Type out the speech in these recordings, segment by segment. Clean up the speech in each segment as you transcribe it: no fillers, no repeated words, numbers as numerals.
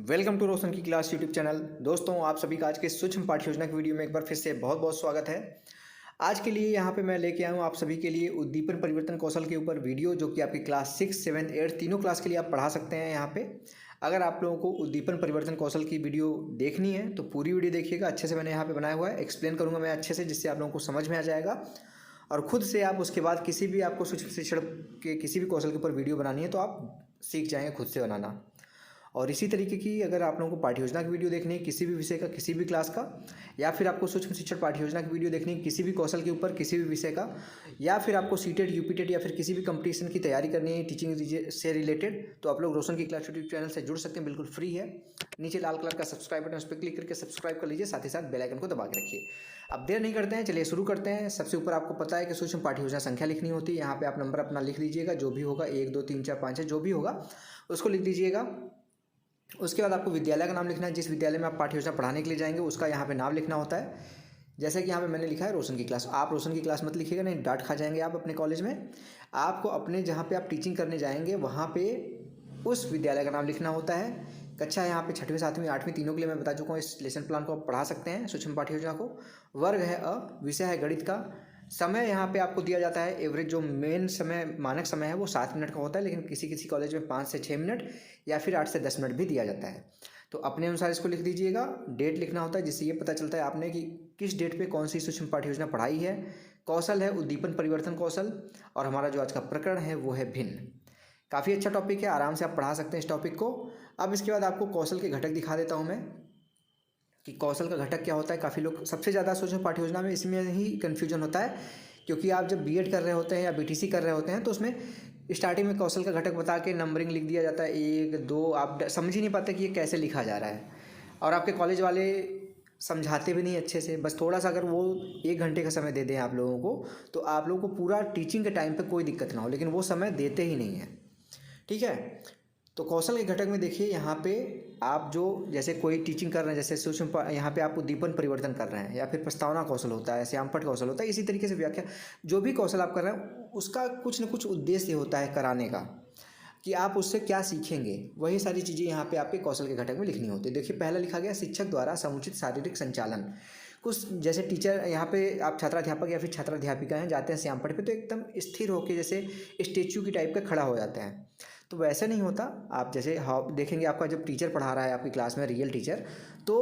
Welcome to रोशन की class YouTube channel. दोस्तों, आप सभी का आज के सूक्ष्म पाठ्य योजना की वीडियो में एक बार फिर से बहुत बहुत स्वागत है। आज के लिए यहाँ पे मैं लेके आया हूँ आप सभी के लिए उद्दीपन परिवर्तन कौशल के ऊपर वीडियो, जो कि आपकी क्लास 6, 7, 8 तीनों क्लास के लिए आप पढ़ा सकते हैं। यहाँ पे अगर आप लोगों को उद्दीपन परिवर्तन कौशल की वीडियो देखनी है तो पूरी वीडियो देखिएगा। अच्छे से मैंने यहाँ पे बनाया हुआ है, एक्सप्लेन करूँगा मैं अच्छे से, जिससे आप लोगों को समझ में आ जाएगा। और खुद से आप उसके बाद किसी भी आपको सूक्ष्म शिक्षण के किसी भी कौशल के ऊपर वीडियो बनानी है तो आप सीख जाएंगे खुद से बनाना। और इसी तरीके की अगर आप लोगों को पाठ्य योजना की वीडियो देखनी है किसी भी विषय का, किसी भी क्लास का, या फिर आपको सूक्ष्म शिक्षण पाठ्य योजना की वीडियो देखनी है किसी भी कौशल के ऊपर, किसी भी विषय का, या फिर आपको सीटेट, यूपीटेट या फिर किसी भी कंपटीशन की तैयारी करनी है टीचिंग से रिलेटेड, तो आप लोग रोशन की क्लास यूट्यूब चैनल से जुड़ सकते हैं। बिल्कुल फ्री है। नीचे लाल कलर का सब्सक्राइब बटन, उस पर क्लिक करके सब्सक्राइब कर लीजिए, साथ ही साथ बेल आइकन को दबा के रखिए। अब देर नहीं करते हैं, चलिए शुरू करते हैं। सबसे ऊपर आपको पता है कि सूक्ष्म पाठ्य योजना संख्या लिखनी होती है। यहाँ पे आप नंबर अपना लिख लीजिएगा, जो भी होगा 1, 2, 3, 4, 5 है, जो भी होगा उसको लिख दीजिएगा। उसके बाद आपको विद्यालय का नाम लिखना है, जिस विद्यालय में आप पाठ्य योजना पढ़ाने के लिए जाएंगे उसका यहाँ पे नाम लिखना होता है। जैसे कि यहाँ पे मैंने लिखा है रोशन की क्लास। आप रोशन की क्लास मत लिखिएगा, नहीं डांट खा जाएंगे आप अपने कॉलेज में। आपको अपने जहाँ पे आप टीचिंग करने जाएंगे वहाँ पे उस विद्यालय का नाम लिखना होता है। कक्षा यहाँ पे 6वीं, 7वीं, 8वीं तीनों के लिए मैं बता चुका हूँ। इस लेसन प्लान को आप पढ़ा सकते हैं सूक्ष्म पाठ्य योजना को। वर्ग है अ, विषय है गणित का। समय यहाँ पे आपको दिया जाता है एवरेज, जो मेन समय मानक समय है वो 7 मिनट का होता है, लेकिन किसी किसी कॉलेज में 5 से 6 मिनट या फिर 8 से 10 मिनट भी दिया जाता है। तो अपने अनुसार इसको लिख दीजिएगा। डेट लिखना होता है, जिससे ये पता चलता है आपने कि किस डेट पे कौन सी सूक्ष्म पाठ्य योजना पढ़ाई है। कौशल है उद्दीपन परिवर्तन कौशल, और हमारा जो आज का प्रकरण है वो है भिन्न। काफ़ी अच्छा टॉपिक है, आराम से आप पढ़ा सकते हैं इस टॉपिक को। अब इसके बाद आपको कौशल के घटक दिखा देता हूँ मैं कि कौशल का घटक क्या होता है। काफ़ी लोग सबसे ज़्यादा सूक्ष्म पाठ्य योजना में इसमें ही कन्फ्यूजन होता है, क्योंकि आप जब बीएड कर रहे होते हैं या बीटीसी कर रहे होते हैं तो उसमें स्टार्टिंग में कौशल का घटक बता के नंबरिंग लिख दिया जाता है 1, 2। आप समझ ही नहीं पाते कि ये कैसे लिखा जा रहा है, और आपके कॉलेज वाले समझाते भी नहीं अच्छे से। बस थोड़ा सा अगर वो 1 घंटे का समय दे दें आप लोगों को, तो आप लोगों को पूरा टीचिंग के टाइम पे कोई दिक्कत ना हो, लेकिन वो समय देते ही नहीं है। ठीक है, तो कौशल के घटक में देखिए यहाँ पे आप जो जैसे कोई टीचिंग कर रहे हैं, जैसे सूक्ष्म यहाँ पे आप उद्दीपन परिवर्तन कर रहे हैं, या फिर प्रस्तावना कौशल होता है, श्यामपट्ट कौशल होता है। इसी तरीके से व्याख्या, जो भी कौशल आप कर रहे हैं उसका कुछ न कुछ उद्देश्य होता है कराने का, कि आप उससे क्या सीखेंगे। वही सारी चीज़ें यहाँ पे आपके कौशल के घटक में लिखनी होती है। देखिए पहला लिखा गया शिक्षक द्वारा समुचित शारीरिक संचालन। कुछ जैसे टीचर यहाँ पे आप छात्राध्यापक या फिर छात्राध्यापिका हैं, जाते हैं श्यामपट्ट पे तो एकदम स्थिर होकर जैसे स्टेच्यू की टाइप का खड़ा हो जाते हैं। तो वैसे नहीं होता। आप जैसे देखेंगे आपका जब टीचर पढ़ा रहा है आपकी क्लास में, रियल टीचर, तो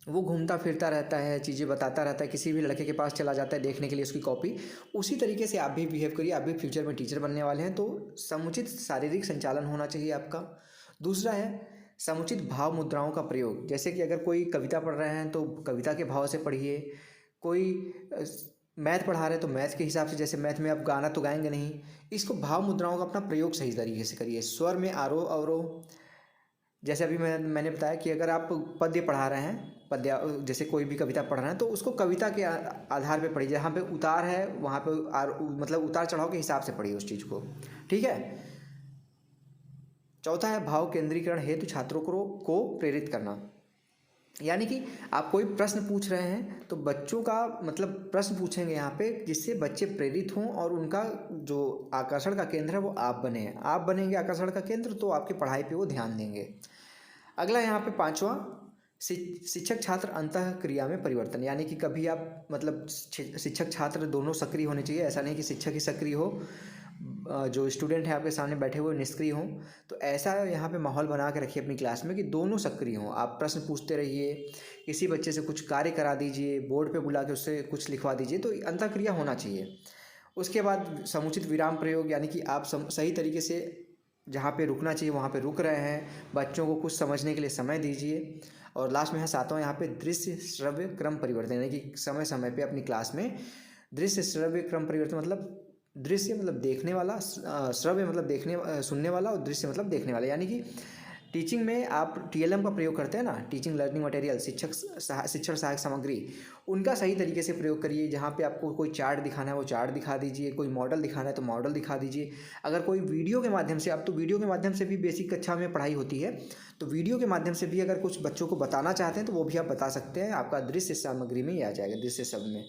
वो घूमता फिरता रहता है, चीज़ें बताता रहता है, किसी भी लड़के के पास चला जाता है देखने के लिए उसकी कॉपी। उसी तरीके से आप भी बिहेव करिए। आप भी फ्यूचर में टीचर बनने वाले हैं, तो समुचित शारीरिक संचालन होना चाहिए आपका। दूसरा है समुचित भाव मुद्राओं का प्रयोग। जैसे कि अगर कोई कविता पढ़ रहे हैं तो कविता के भाव से पढ़िए। कोई मैथ पढ़ा रहे हैं तो मैथ के हिसाब से, जैसे मैथ में आप गाना तो गाएंगे नहीं, इसको भाव मुद्राओं का अपना प्रयोग सही तरीके से करिए। स्वर में आरोह अवरोह, जैसे अभी मैंने बताया कि अगर आप पद्य पढ़ा रहे हैं, पद्य जैसे कोई भी कविता पढ़ रहे हैं तो उसको कविता के आधार पे पढ़िए। जहाँ पे उतार है वहाँ पे मतलब उतार चढ़ाव के हिसाब से पढ़िए उस चीज़ को। ठीक है। चौथा है भाव केंद्रीकरण हेतु छात्रों को प्रेरित करना। यानी कि आप कोई प्रश्न पूछ रहे हैं तो बच्चों का मतलब प्रश्न पूछेंगे यहाँ पे, जिससे बच्चे प्रेरित हों और उनका जो आकर्षण का केंद्र है वो आप बने। आप बनेंगे आकर्षण का केंद्र, तो आपकी पढ़ाई पे वो ध्यान देंगे। अगला यहाँ पे 5वां, शिक्षक छात्र अंतः क्रिया में परिवर्तन। यानी कि कभी आप मतलब शिक्षक छात्र दोनों सक्रिय होने चाहिए। ऐसा नहीं कि शिक्षक ही सक्रिय हो, जो स्टूडेंट हैं आपके सामने बैठे हुए निष्क्रिय हों। तो ऐसा यहाँ पे माहौल बना के रखिए अपनी क्लास में कि दोनों सक्रिय हों। आप प्रश्न पूछते रहिए, किसी बच्चे से कुछ कार्य करा दीजिए, बोर्ड पे बुला के उससे कुछ लिखवा दीजिए, तो अंतःक्रिया होना चाहिए। उसके बाद समुचित विराम प्रयोग, यानी कि आप सही तरीके से जहाँ पे रुकना चाहिए वहाँ पे रुक रहे हैं, बच्चों को कुछ समझने के लिए समय दीजिए। और लास्ट में है 7वां यहाँ पे दृश्य श्रव्य क्रम परिवर्तन। यानी कि समय समय पे अपनी क्लास में दृश्य श्रव्य क्रम परिवर्तन, मतलब दृश्य मतलब देखने वाला, श्रव्य मतलब सुनने वाला, और दृश्य मतलब देखने वाला। यानी कि टीचिंग में आप टीएलएम का प्रयोग करते हैं ना, टीचिंग लर्निंग मटेरियल, शिक्षण सहायक सामग्री, उनका सही तरीके से प्रयोग करिए। जहाँ पे आपको कोई चार्ट दिखाना है वो चार्ट दिखा दीजिए, कोई मॉडल दिखाना है तो मॉडल दिखा दीजिए। अगर कोई वीडियो के माध्यम से, अब तो वीडियो के माध्यम से भी बेसिक कक्षा में पढ़ाई होती है, तो वीडियो के माध्यम से भी अगर कुछ बच्चों को बताना चाहते हैं तो वो भी आप बता सकते हैं। आपका दृश्य सामग्री में ही आ जाएगा, दृश्य शब्द में।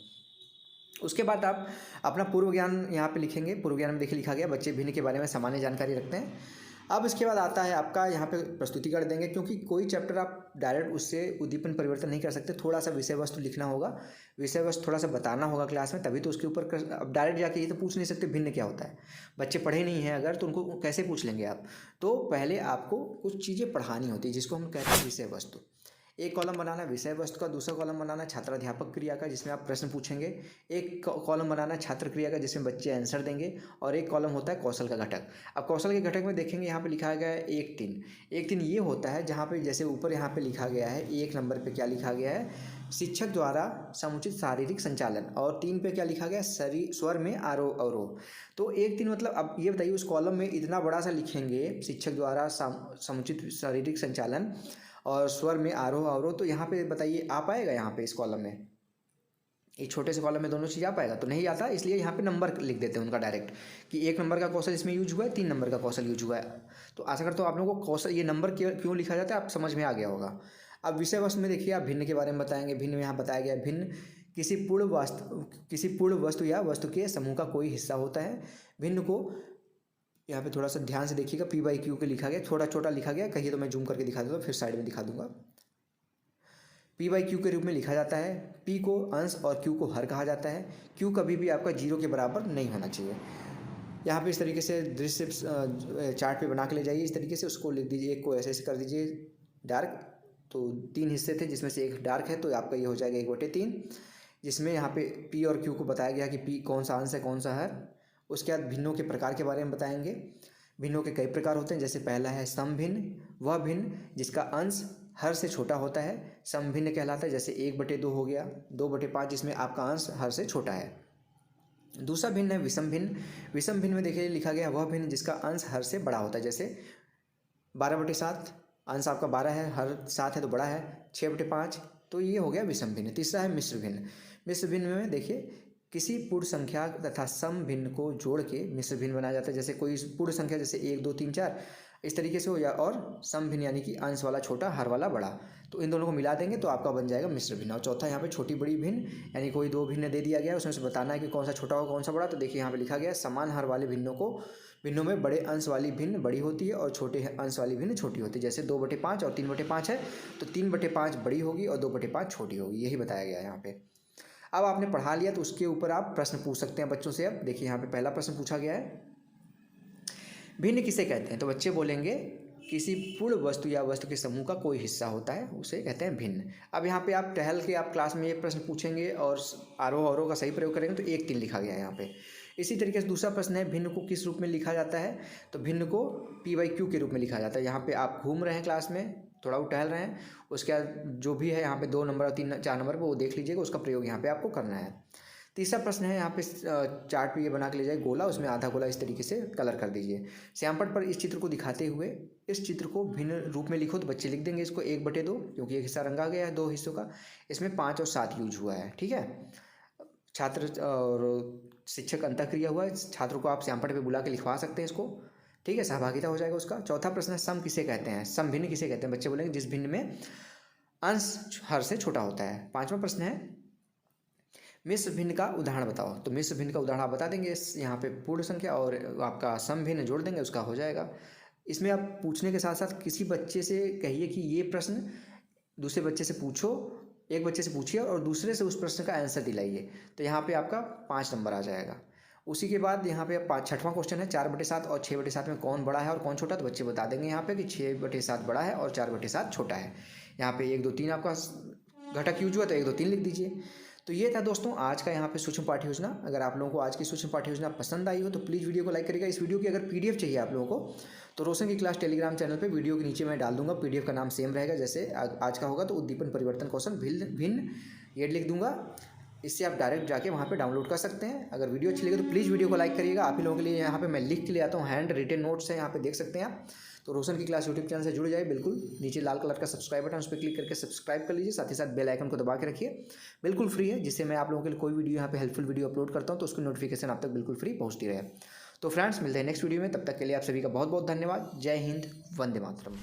उसके बाद आप अपना पूर्व ज्ञान यहाँ पे लिखेंगे। पूर्व ज्ञान में देखिए लिखा गया बच्चे भिन्न के बारे में सामान्य जानकारी रखते हैं। अब इसके बाद आता है आपका यहाँ पे प्रस्तुतिकरण देंगे, क्योंकि कोई चैप्टर आप डायरेक्ट उससे उद्दीपन परिवर्तन नहीं कर सकते, थोड़ा सा विषय वस्तु लिखना होगा, विषय वस्तु थोड़ा सा बताना होगा क्लास में, तभी तो उसके ऊपर अब डायरेक्ट जाके ये तो पूछ नहीं सकते भिन्न क्या होता है, बच्चे पढ़े नहीं हैं अगर, तो उनको कैसे पूछ लेंगे आप। तो पहले आपको कुछ चीज़ें पढ़ानी होती है जिसको हम कहते हैं विषय वस्तु। एक कॉलम बनाना विषय वस्तु का, दूसरा कॉलम बनाना छात्राध्यापक क्रिया का जिसमें आप प्रश्न पूछेंगे, एक कॉलम बनाना छात्र क्रिया का जिसमें बच्चे आंसर देंगे, और एक कॉलम होता है कौशल का घटक। अब कौशल के घटक में देखेंगे यहाँ पे लिखा गया है 1-3। 1-3 ये होता है जहाँ पे जैसे ऊपर यहाँ पे लिखा गया है 1 नंबर पे क्या लिखा गया है, शिक्षक द्वारा समुचित शारीरिक संचालन, और 3 पे क्या लिखा गया, स्वर में आरोह अवरोह। तो 1-3 मतलब अब ये बताइए उस कॉलम में इतना बड़ा सा लिखेंगे शिक्षक द्वारा समुचित शारीरिक संचालन और स्वर में आरोह अवरोह, तो यहाँ पे बताइए आ पाएगा यहाँ पे इस कॉलम में, एक छोटे से कॉलम में दोनों चीज़ आ पाएगा, तो नहीं आता, इसलिए यहाँ पे नंबर लिख देते हैं उनका डायरेक्ट कि 1 नंबर का कौशल इसमें यूज हुआ है, 3 नंबर का कौशल यूज हुआ है। तो आशा करता हूँ आप लोगों को कौशल ये नंबर क्यों लिखा जाता है आप समझ में आ गया होगा। अब विषय वस्तु में देखिए आप भिन्न के बारे में बताएंगे। भिन्न में यहाँ बताया गया भिन्न किसी पूर्ण वस्तु या वस्तु के समूह का कोई हिस्सा होता है। भिन्न को यहाँ पे थोड़ा सा ध्यान से देखिएगा, P/Q के लिखा गया, छोटा छोटा लिखा गया, कहिए तो मैं जूम करके दिखा दूँगा, फिर साइड में दिखा दूंगा। P/Q के रूप में लिखा जाता है। P को अंश और Q को हर कहा जाता है। Q कभी भी आपका 0 के बराबर नहीं होना चाहिए। यहाँ पे इस तरीके से दृश्य चार्ट पे बना के ले जाइए, इस तरीके से उसको लिख दीजिए, एक को ऐसे ऐसे कर दीजिए डार्क। तो 3 हिस्से थे जिसमें से एक डार्क है, तो आपका ये हो जाएगा 1/3, जिसमें यहाँ पे P और Q को बताया गया कि P कौन सा अंश है कौन सा हर। उसके बाद भिन्नों के प्रकार के बारे में बताएंगे। भिन्नों के कई प्रकार होते हैं, जैसे पहला है समभिन्न, वह भिन्न जिसका अंश हर से छोटा होता है, समभिन्न कहलाता है। जैसे 1/2 हो गया, 2/5 जिसमें आपका अंश हर से छोटा है। दूसरा भिन्न है विषम भिन्न। विषम भिन्न में देखिए लिखा गया वह भिन्न जिसका अंश हर से बड़ा होता है। जैसे 12/7 अंश आपका 12 है, हर 7 है तो बड़ा है। 6/5 तो ये हो गया विषम भिन्न। तीसरा है मिश्र भिन्न। मिश्र भिन्न में देखिए किसी पूर्ण संख्या तथा सम भिन्न को जोड़ के मिश्र भिन्न बनाया जाता है। जैसे कोई पूर्ण संख्या जैसे 1 2 3 4 इस तरीके से हो, या और सम भिन्न यानी कि अंश वाला छोटा हर वाला बड़ा, तो इन दोनों को मिला देंगे तो आपका बन जाएगा मिश्र भिन्न। और चौथा यहाँ पे छोटी बड़ी भिन्न, यानी कोई 2 भिन्न दे दिया गया है, उसमें से बताना है कि कौन सा छोटा हो कौन सा बड़ा। तो देखिए यहाँ पे लिखा गया समान हर वाले भिन्नों में बड़े अंश वाली भिन्न बड़ी होती है और छोटे अंश वाली भिन्न छोटी होती है। जैसे 2/5 और 3/5 है, तो 3/5 बड़ी होगी और 2/5 छोटी होगी, यही बताया गया है यहाँ पे। अब आपने पढ़ा लिया तो उसके ऊपर आप प्रश्न पूछ सकते हैं बच्चों से। अब देखिए यहाँ पे पहला प्रश्न पूछा गया है, भिन्न किसे कहते हैं? तो बच्चे बोलेंगे किसी पूर्ण वस्तु या वस्तु के समूह का कोई हिस्सा होता है, उसे कहते हैं भिन्न। अब यहाँ पे आप टहल के आप क्लास में ये प्रश्न पूछेंगे और आरोह अवरोह का सही प्रयोग करेंगे तो 1-3 लिखा गया है यहाँ पे। इसी तरीके से दूसरा प्रश्न है भिन्न को किस रूप में लिखा जाता है? तो भिन्न को P/Q के रूप में लिखा जाता है। यहाँ पे आप घूम रहे हैं क्लास में, थोड़ा वो टहल रहे हैं, उसके बाद जो भी है यहाँ पे 2 नंबर और 3 4 नंबर पर वो देख लीजिएगा, उसका प्रयोग यहाँ पे आपको करना है। तीसरा प्रश्न है यहाँ पे चार्ट पे ये बना के ले जाए गोला, उसमें आधा गोला इस तरीके से कलर कर दीजिए। श्यामपट्ट पर इस चित्र को दिखाते हुए इस चित्र को भिन्न रूप में लिखो, तो बच्चे लिख देंगे इसको 1/2, क्योंकि एक हिस्सा रंगा गया है 2 हिस्सों का, इसमें 5 और 7 यूज हुआ है। ठीक है, छात्र और शिक्षक अंतःक्रिया हुआ है, छात्रों को आप श्यामपट्ट पे बुला के लिखवा सकते हैं इसको। ठीक है, सहभागिता हो जाएगा उसका। चौथा प्रश्न है सम किसे कहते हैं? सम भिन्न किसे कहते हैं? बच्चे बोलेंगे जिस भिन्न में अंश हर से छोटा होता है। पांचवा प्रश्न है मिश्र भिन्न का उदाहरण बताओ। तो मिश्र भिन्न का उदाहरण आप बता देंगे, यहाँ पे पूर्ण संख्या और आपका सम भिन्न जोड़ देंगे, उसका हो जाएगा। इसमें आप पूछने के साथ साथ किसी बच्चे से कहिए कि ये प्रश्न दूसरे बच्चे से पूछो, एक बच्चे से पूछिए और दूसरे से उस प्रश्न का आंसर दिलाइए, तो यहाँ पे आपका 5 नंबर आ जाएगा। उसी के बाद यहाँ पे 6वां क्वेश्चन है 4/7 और 6/7 में कौन बड़ा है और कौन छोटा? तो बच्चे बता देंगे यहाँ पे कि 6/7 बड़ा है और 4/7 छोटा है। यहाँ पे 1 2 3 आपका घटक यूज हुआ, तो 1 2 3 लिख दीजिए। तो ये था दोस्तों आज का यहाँ पे सूक्ष्म पाठ्य योजना। अगर आप लोगों को आज की सूक्ष्म पाठ्य योजना पसंद आई हो तो प्लीज़ वीडियो को लाइक करिएगा। इस वीडियो की अगर PDF चाहिए आप लोगों को तो रोशन की क्लास टेलीग्राम चैनल पे वीडियो के नीचे मैं डाल दूंगा। PDF का नाम सेम रहेगा, जैसे आज का होगा तो उद्दीपन परिवर्तन कौशल भिन्न ये लिख दूंगा। इससे आप डायरेक्ट जाके वहाँ पे डाउनलोड कर सकते हैं। अगर वीडियो अच्छी लगे तो प्लीज़ वीडियो को लाइक करिएगा। आप ही लोगों के लिए यहाँ पे मैं लिख के ले आता हूँ, हैंड रिटेन नोट्स है, यहाँ पे देख सकते हैं आप। तो रोशन की क्लास यूट्यूब चैनल से जुड़ जाए, बिल्कुल नीचे लाल कलर का सब्सक्राइब बटन, उस पर क्लिक करके सब्सक्राइब कर लीजिए। साथ ही साथ बेल आइकन को दबा के रखिए, बिल्कुल फ्री है, जिससे मैं आप लोगों के लिए कोई वीडियो यहाँ पे हेल्पफुल वीडियो अपलोड करता हूँ तो उसकी नोटिफिकेशन आप तक बिल्कुल फ्री पहुँचती रहे। तो फ्रेंड्स मिलते हैं नेक्स्ट वीडियो में, तब तक के लिए आप सभी का बहुत बहुत धन्यवाद। जय हिंद, वंदे मातरम।